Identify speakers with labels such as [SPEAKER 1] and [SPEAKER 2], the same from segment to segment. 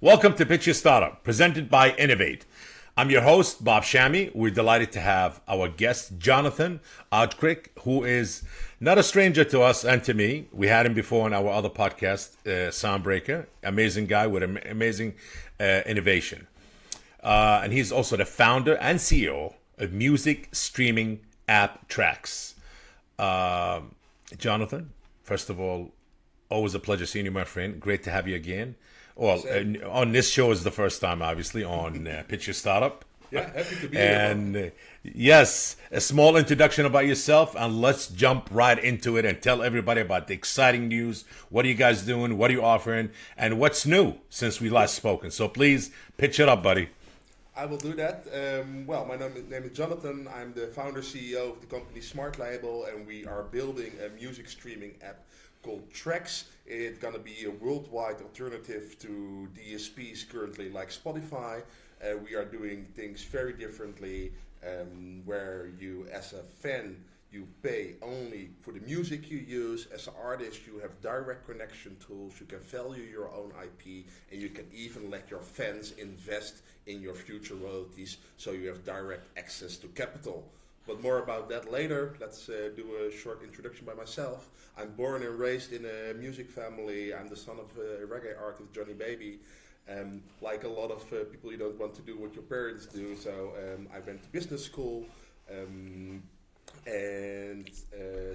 [SPEAKER 1] Welcome to Pitch Your Startup, presented by Innovate. I'm your host, Bob Shami. We're delighted to have our guest, Jonathan Oudekerk, who is not a stranger to us and to me. We had him before on our other podcast, Soundbreaker. Amazing guy with amazing innovation. And he's also the founder and CEO of music streaming app Traxs. Jonathan, first of all, always a pleasure seeing you, my friend. Great to have you again. Well, on this show is the first time, obviously, on Pitch Your Startup.
[SPEAKER 2] Yeah, happy to be
[SPEAKER 1] And
[SPEAKER 2] here.
[SPEAKER 1] yes, a small introduction about yourself, and let's jump right into it and tell everybody about the exciting news. What are you guys doing? What are you offering? And what's new since we last spoken? So please pitch it up, buddy.
[SPEAKER 2] I will do that. My name is Jonathan. I'm the founder CEO of the company Smart Label, and we are building a music streaming app called Traxs. It's gonna be a worldwide alternative to DSPs currently like Spotify. We are doing things very differently, where you, as a fan, you pay only for the music you use. As an artist, you have direct connection tools. You can value your own IP, and you can even let your fans invest in your future royalties, so you have direct access to capital. But more about that later. Let's do a short introduction by myself. I'm born and raised in a music family. I'm the son of a reggae artist, Johnny Baby. Like a lot of people, you don't want to do what your parents do. So I went to business school and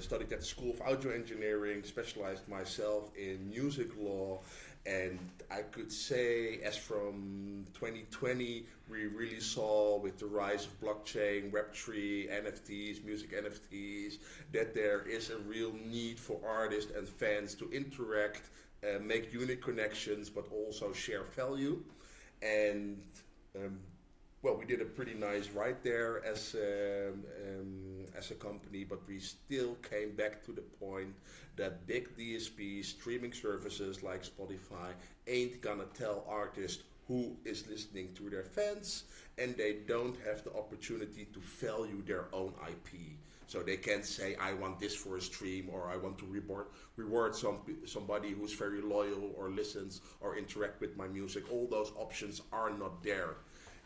[SPEAKER 2] studied at the School of Audio Engineering, specialized myself in music law. And I could say, as from 2020, we really saw with the rise of blockchain, Web3, NFTs, music NFTs, that there is a real need for artists and fans to interact, make unique connections, but also share value. And we did a pretty nice ride there as a company, but we still came back to the point that big DSP streaming services like Spotify ain't gonna tell artists who is listening to their fans, and they don't have the opportunity to value their own IP. So they can't say, I want this for a stream, or I want to reward somebody who's very loyal or listens or interact with my music. All those options are not there.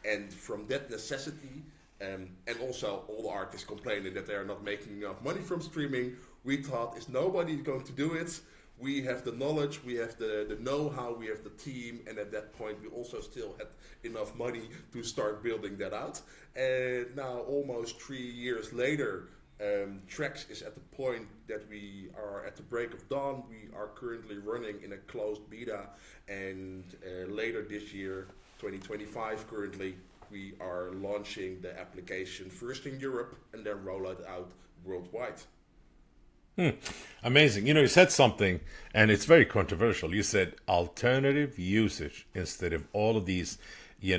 [SPEAKER 2] And from that necessity, and also all the artists complaining that they are not making enough money from streaming, we thought, is nobody going to do it? We have the knowledge, we have the know-how, we have the team, and at that point we also still had enough money to start building that out. And now, almost 3 years later, Traxs is at the point that we are at the break of dawn. We are currently running in a closed beta, and later this year, 2025 currently, we are launching the application first in Europe and then roll it out worldwide.
[SPEAKER 1] Amazing. You said something, and it's very controversial. You said alternative usage instead of all of these, I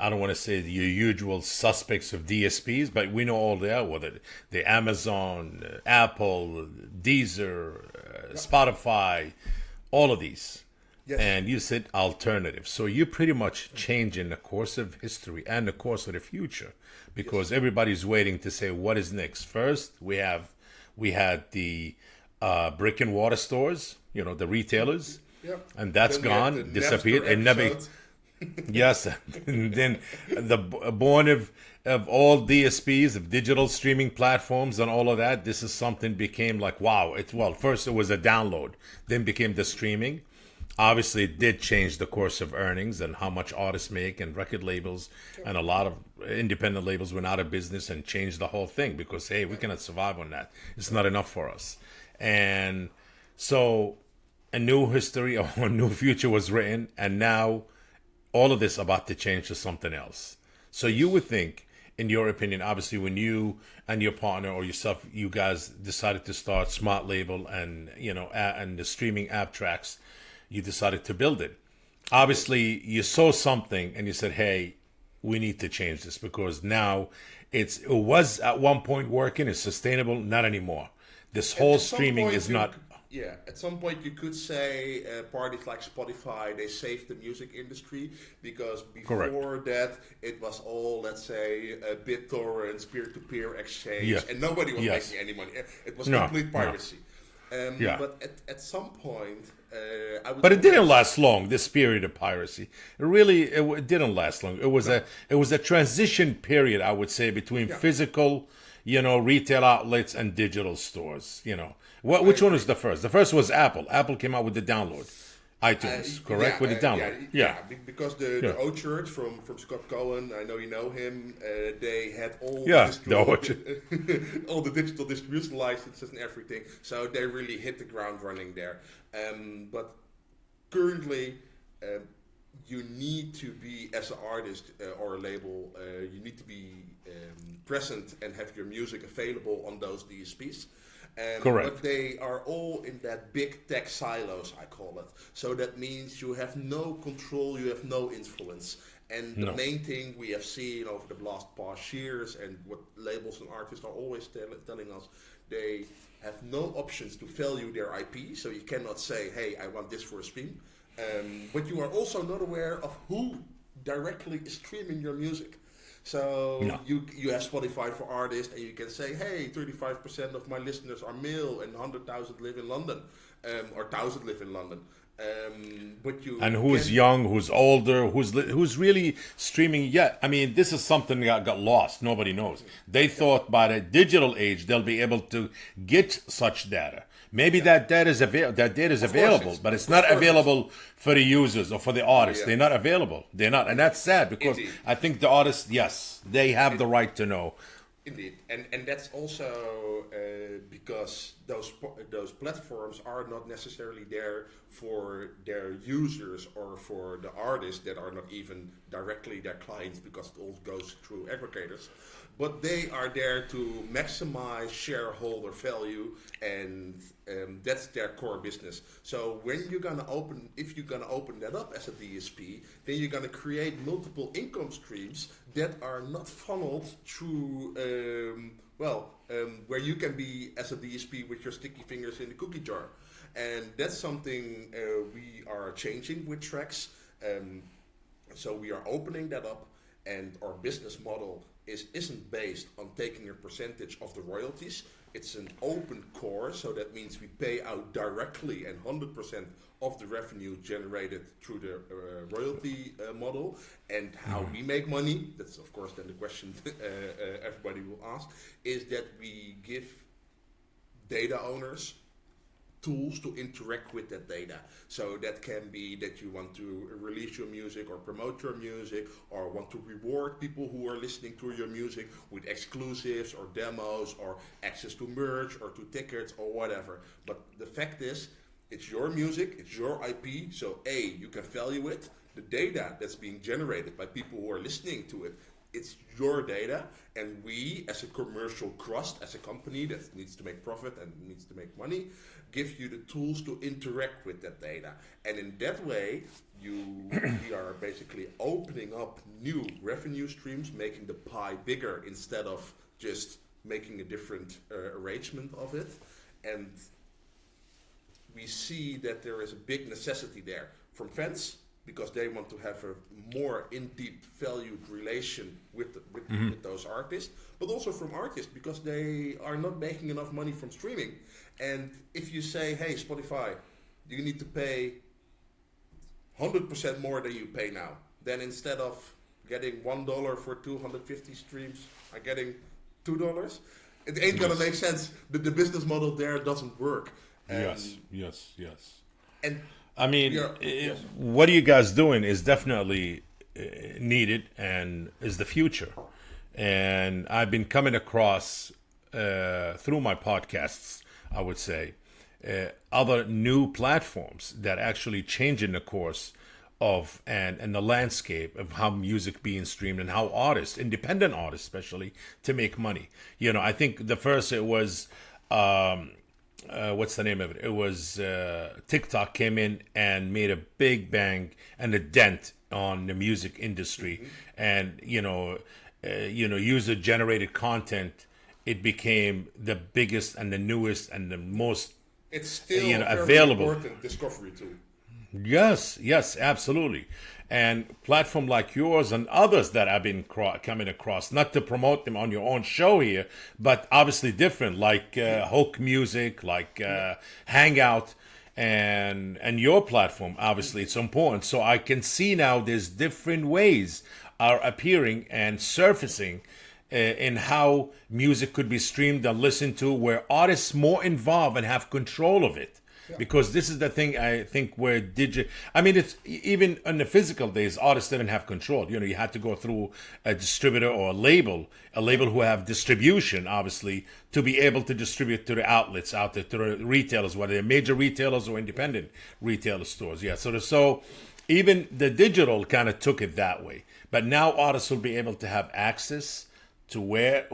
[SPEAKER 1] don't want to say your usual suspects of DSPs, but we know all they are, whether the Amazon, Apple, Deezer, Spotify, all of these.
[SPEAKER 2] Yes.
[SPEAKER 1] And you said alternative. So you're pretty much changing the course of history and the course of the future, because everybody's waiting to say what is next. First, we had the brick and mortar stores, the retailers, and that's gone, disappeared, and never. Yes, and then the born of all DSPs, of digital streaming platforms, and all of that. This is something became like wow. First it was a download, then became the streaming. Obviously, it did change the course of earnings and how much artists make, and record labels and a lot of independent labels went out of business and changed the whole thing because, hey, we cannot survive on that. It's not enough for us. And so a new history or a new future was written, and now all of this about to change to something else. So you would think, in your opinion, obviously when you and your partner or yourself, you guys decided to start Smart Label and, and the streaming app Traxs, you decided to build it. Obviously, you saw something and you said, hey, we need to change this because now it was at one point working, it's sustainable, not anymore. This whole streaming is not.
[SPEAKER 2] Yeah, at some point you could say parties like Spotify, they saved the music industry because before
[SPEAKER 1] Correct.
[SPEAKER 2] that it was all, let's say, BitTorrents, peer-to-peer exchange,
[SPEAKER 1] Yeah.
[SPEAKER 2] and nobody was
[SPEAKER 1] Yes.
[SPEAKER 2] making any money. It was
[SPEAKER 1] No,
[SPEAKER 2] complete piracy.
[SPEAKER 1] Yeah.
[SPEAKER 2] But at some point, I would
[SPEAKER 1] But it didn't
[SPEAKER 2] always,
[SPEAKER 1] last long. This period of piracy, it didn't last long. It was a transition period, I would say, between
[SPEAKER 2] yeah,
[SPEAKER 1] physical, retail outlets and digital stores.
[SPEAKER 2] I
[SPEAKER 1] Which one was
[SPEAKER 2] agree.
[SPEAKER 1] the first? The first was Apple. Apple came out with the download, iTunes,
[SPEAKER 2] Yeah,
[SPEAKER 1] correct, with the download. Yeah,
[SPEAKER 2] because the
[SPEAKER 1] yeah,
[SPEAKER 2] O Church from Scott Cohen, I know you know him. They had all the
[SPEAKER 1] yeah. The
[SPEAKER 2] digital
[SPEAKER 1] orchard.
[SPEAKER 2] all the digital distribution licenses and everything, so they really hit the ground running there. But currently, um, you need to be as an artist or a label. You need to be present and have your music available on those DSPs. But
[SPEAKER 1] Correct.
[SPEAKER 2] they are all in that big tech silos, I call it. So that means you have no control, you have no influence. And the
[SPEAKER 1] No.
[SPEAKER 2] main thing we have seen over the last past years, and what labels and artists are always telling us, they have no options to value their IP. So you cannot say, hey, I want this for a stream. But you are also not aware of who directly is streaming your music. So
[SPEAKER 1] No.
[SPEAKER 2] you have Spotify for artists, and you can say, hey, 35% of my listeners are male, and 100,000 live in London, or 1,000 live in London. But you
[SPEAKER 1] And who's
[SPEAKER 2] can,
[SPEAKER 1] young, who's older, who's really streaming yet. I mean, this is something that got lost. Nobody knows. They thought by the digital age they'll be able to get such data. Maybe that data is
[SPEAKER 2] of course
[SPEAKER 1] available, but it's not
[SPEAKER 2] of course it's,
[SPEAKER 1] available for the users or for the artists.
[SPEAKER 2] yeah,
[SPEAKER 1] They're not available. They're not, and that's sad because
[SPEAKER 2] indeed.
[SPEAKER 1] I think the artists, yes, they have the right to know.
[SPEAKER 2] Indeed, and that's also because those platforms are not necessarily there for their users or for the artists that are not even directly their clients, because it all goes through aggregators. But they are there to maximize shareholder value, and that's their core business. So when if you're gonna open that up as a DSP, then you're gonna create multiple income streams that are not funneled through, where you can be as a DSP with your sticky fingers in the cookie jar. And that's something we are changing with Traxs. So we are opening that up, and our business model isn't based on taking a percentage of the royalties. It's an open core, so that means we pay out directly and 100% of the revenue generated through the royalty model. And how we make money, that's of course then the question everybody will ask, is that we give data owners tools to interact with that data. So that can be that you want to release your music or promote your music, or want to reward people who are listening to your music with exclusives or demos or access to merch or to tickets or whatever. But the fact is, it's your music, it's your IP, so A, you can value it. The data that's being generated by people who are listening to it, it's your data, and we, as a commercial trust, as a company that needs to make profit and needs to make money, give you the tools to interact with that data. And in that way, we are basically opening up new revenue streams, making the pie bigger instead of just making a different arrangement of it. And we see that there is a big necessity there from fans, because they want to have a more in-deep valued relation with those artists, but also from artists, because they are not making enough money from streaming. And if you say, hey, Spotify, you need to pay 100% more than you pay now, then instead of getting $1 for 250 streams, I'm getting $2, it ain't gonna make sense. The business model there doesn't work.
[SPEAKER 1] Yes.
[SPEAKER 2] And
[SPEAKER 1] I mean,
[SPEAKER 2] yes.
[SPEAKER 1] what are you guys doing is definitely needed and is the future. And I've been coming across through my podcasts, I would say, other new platforms that actually changing the course of and the landscape of how music being streamed and how artists, independent artists especially, to make money. I think the first it was. What's the name of it? It was TikTok came in and made a big bang and a dent on the music industry, and user generated content. It became the biggest and the newest and the most
[SPEAKER 2] It's still a very
[SPEAKER 1] available.
[SPEAKER 2] important discovery tool.
[SPEAKER 1] Yes, yes, absolutely. And platform like yours and others that I've been coming across, not to promote them on your own show here, but obviously different, like Hulk Music, like Hangout, and your platform. Obviously, it's important. So I can see now there's different ways are appearing and surfacing in how music could be streamed and listened to, where artists more involved and have control of it.
[SPEAKER 2] Yeah.
[SPEAKER 1] Because this is the thing I think where I mean, it's even in the physical days, artists didn't have control. You had to go through a distributor or a label who have distribution, obviously, to be able to distribute to the outlets out there, to the retailers, whether they're major retailers or independent retailer stores. Yeah, so even the digital kind of took it that way. But now artists will be able to have access to where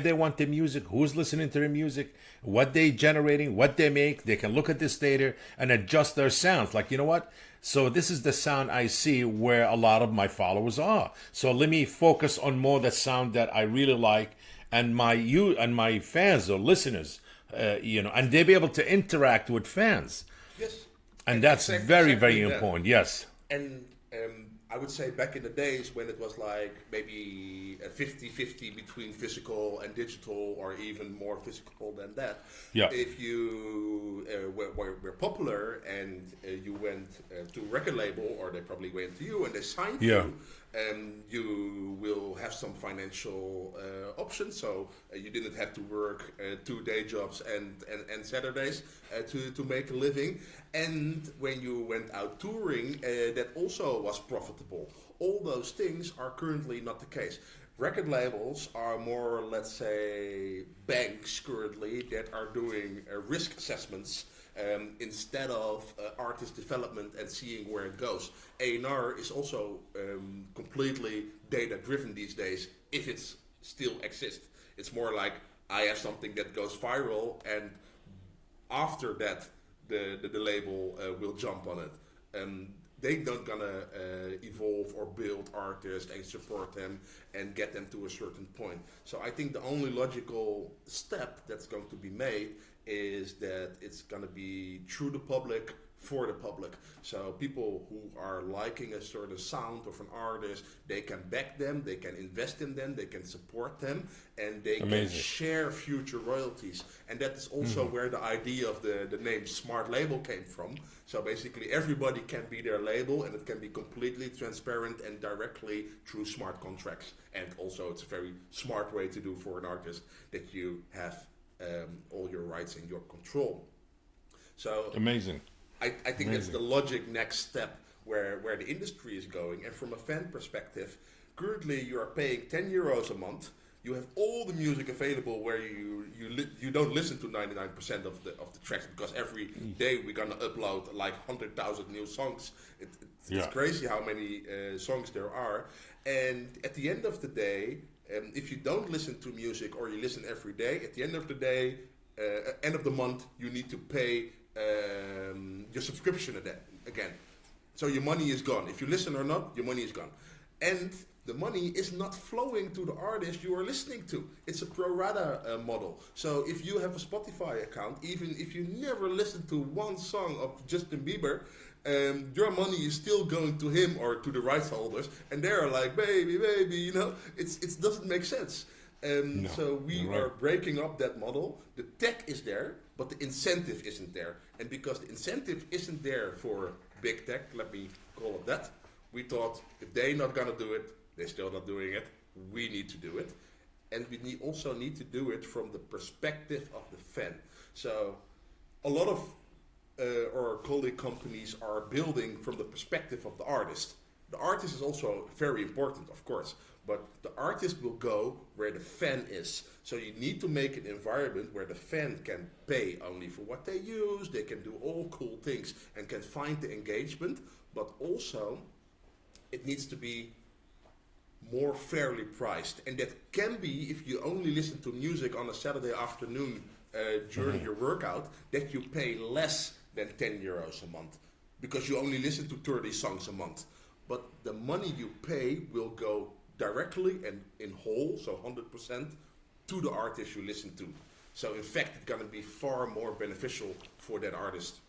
[SPEAKER 1] they want their music, who's listening to their music, what they generating, what they make. They can look at this data and adjust their sounds. Like, you know what? So this is the sound I see where a lot of my followers are. So let me focus on more the sound that I really like, and my fans or listeners, and they be able to interact with fans,
[SPEAKER 2] Yes.
[SPEAKER 1] and that's very, very
[SPEAKER 2] Exactly that.
[SPEAKER 1] important. Yes.
[SPEAKER 2] And I would say back in the days when it was like maybe a 50-50 between physical and digital, or even more physical than that.
[SPEAKER 1] Yeah.
[SPEAKER 2] If you were popular and you went to a record label, or they probably went to you and they signed
[SPEAKER 1] Yeah.
[SPEAKER 2] you will have some financial options. So you didn't have to work 2 day jobs and Saturdays to make a living. And when you went out touring, that also was profitable. All those things are currently not the case. Record labels are more, let's say, banks currently that are doing risk assessments instead of artist development and seeing where it goes. A&R is also completely data driven these days, if it still exists. It's more like, I have something that goes viral, and after that the label will jump on it. They're not gonna evolve or build artists and support them and get them to a certain point. So I think the only logical step that's going to be made is that it's gonna be through the public, for the public. So people who are liking a certain sound of an artist, they can back them, they can invest in them, they can support them, and they can share future royalties. And that is also where the idea of the name Smart Label came from. So basically everybody can be their label, and it can be completely transparent and directly through smart contracts. And also it's a very smart way to do for an artist, that you have all your rights in your control. So
[SPEAKER 1] Amazing.
[SPEAKER 2] I think that's the logic next step where the industry is going. And from a fan perspective, currently you are paying €10 a month. You have all the music available where you don't listen to 99% of the tracks, because every day we're gonna upload like 100,000 new songs. It's crazy how many songs there are. And at the end of the day, if you don't listen to music, or you listen every day, at the end of the day, end of the month, you need to pay your subscription again. So your money is gone. If you listen or not, your money is gone. And the money is not flowing to the artist you are listening to. It's a pro rata model. So if you have a Spotify account, even if you never listen to one song of Justin Bieber, your money is still going to him or to the rights holders, and they're like, baby, it doesn't make sense.
[SPEAKER 1] No,
[SPEAKER 2] so we
[SPEAKER 1] right.
[SPEAKER 2] are breaking up that model. The tech is there, but the incentive isn't there. And because the incentive isn't there for big tech, let me call it that, we thought, if they're not gonna do it, they're still not doing it, we need to do it. And we also need to do it from the perspective of the fan. So a lot of our colleague companies are building from the perspective of the artist. The artist is also very important, of course, but the artist will go where the fan is. So you need to make an environment where the fan can pay only for what they use, they can do all cool things and can find the engagement, but also it needs to be more fairly priced. And that can be, if you only listen to music on a Saturday afternoon during your workout, that you pay less than €10 a month, because you only listen to 30 songs a month. But the money you pay will go directly and in whole, so 100%, to the artist you listen to. So in fact, it's going to be far more beneficial for that artist.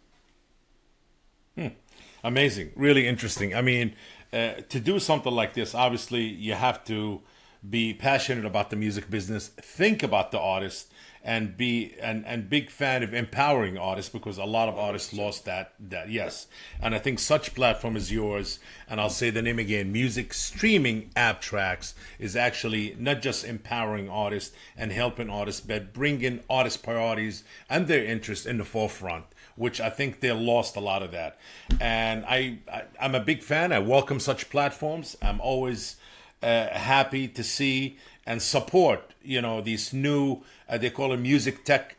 [SPEAKER 1] Amazing, really interesting. I mean, to do something like this, obviously, you have to be passionate about the music business, think about the artist, and be and big fan of empowering artists because a lot of artists lost that yes. And I think such platform as yours, and I'll say the name again, music streaming app Traxs, is actually not just empowering artists and helping artists, but bringing artist priorities and their interests in the forefront, which I think they lost a lot of that. And I'm a big fan. I welcome such platforms. I'm always happy to see and support, these new, they call them music tech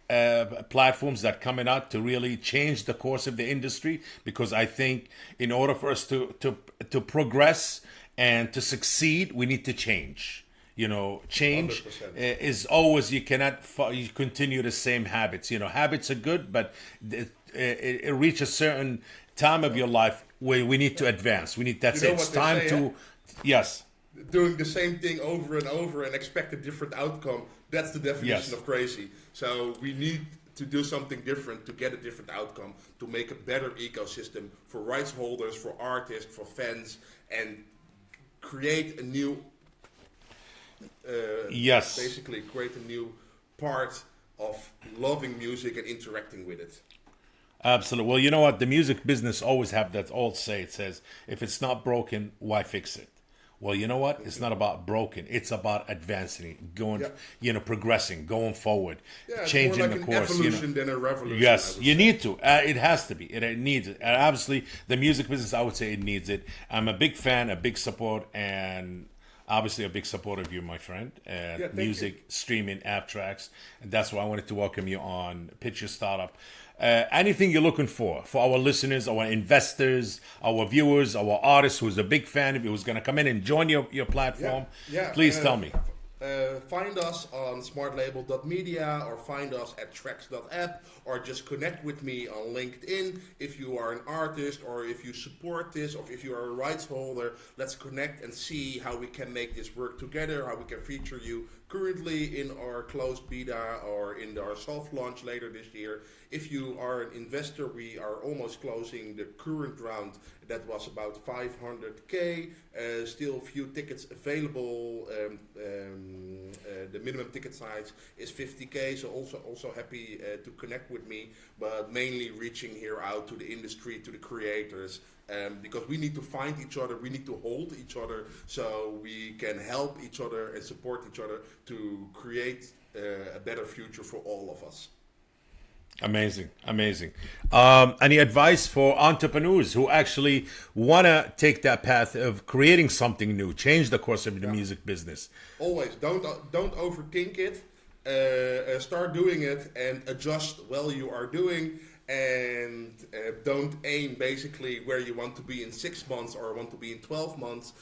[SPEAKER 1] platforms that coming out to really change the course of the industry. Because I think in order for us to progress and to succeed, we need to change. Change
[SPEAKER 2] 100%.
[SPEAKER 1] is always, you cannot you continue the same habits. Habits are good, but it reach a certain time of your life where we need to advance. That's
[SPEAKER 2] You know
[SPEAKER 1] it. It's
[SPEAKER 2] what they
[SPEAKER 1] time
[SPEAKER 2] say,
[SPEAKER 1] to, yes,
[SPEAKER 2] Doing the same thing over and over and expect a different outcome, that's the definition
[SPEAKER 1] Yes.
[SPEAKER 2] of crazy. So we need to do something different to get a different outcome, to make a better ecosystem for rights holders, for artists, for fans, and create a new,
[SPEAKER 1] yes.
[SPEAKER 2] basically create a new part of loving music and interacting with it.
[SPEAKER 1] Absolutely. Well, you know what? The music business always have that old say. It says, if it's not broken, why fix it? Well, you know what? It's not about broken. It's about advancing, going, progressing, going forward,
[SPEAKER 2] Yeah, it's
[SPEAKER 1] changing
[SPEAKER 2] more like
[SPEAKER 1] the
[SPEAKER 2] an
[SPEAKER 1] course.
[SPEAKER 2] evolution than a revolution. I
[SPEAKER 1] Yes,
[SPEAKER 2] would
[SPEAKER 1] you
[SPEAKER 2] say.
[SPEAKER 1] need to. It has to be. It needs it. And obviously, the music business, I would say it needs it. I'm a big fan, a big support, and obviously a big supporter of you, my friend.
[SPEAKER 2] thank
[SPEAKER 1] Music streaming app Traxs. And that's why I wanted to welcome you on Pitch Your Startup. Anything you're looking for our listeners, our investors, our viewers, our artists who's a big fan of you, who's going to come in and join your platform, please tell me.
[SPEAKER 2] Find us on smartlabel.media or find us at Traxs.app or just connect with me on LinkedIn if you are an artist or if you support this or if you are a rights holder. Let's connect and see how we can make this work together, how we can feature you currently in our closed beta or in our soft launch later this year. If you are an investor, we are almost closing the current round. That was about 500K. Still a few tickets available. The minimum ticket size is 50K. So also happy to connect with me, but mainly reaching here out to the industry, to the creators, because we need to find each other, we need to hold each other, so we can help each other and support each other to create a better future for all of us.
[SPEAKER 1] Amazing. Any advice for entrepreneurs who actually want to take that path of creating something new, change the course of the music business?
[SPEAKER 2] Always don't overthink it. Start doing it and adjust while you are doing. And don't aim basically where you want to be in 6 months or want to be in 12 months.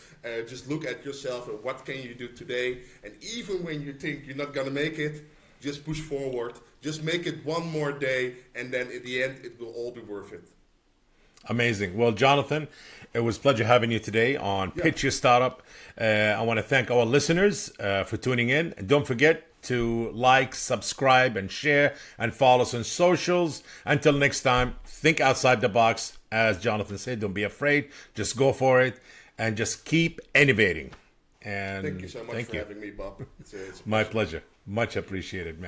[SPEAKER 2] Just look at yourself and what can you do today. And even when you think you're not gonna make it, just push forward. Just make it one more day, and then at the end, it will all be worth it.
[SPEAKER 1] Amazing. Well, Jonathan, it was a pleasure having you today on Pitch Your Startup. I want to thank our listeners for tuning in. And don't forget to like, subscribe, and share, and follow us on socials. Until next time, think outside the box. As Jonathan said, don't be afraid. Just go for it, and just keep innovating. And
[SPEAKER 2] Thank you so much for having me, Bob. It's
[SPEAKER 1] my pleasure. Much appreciated, man.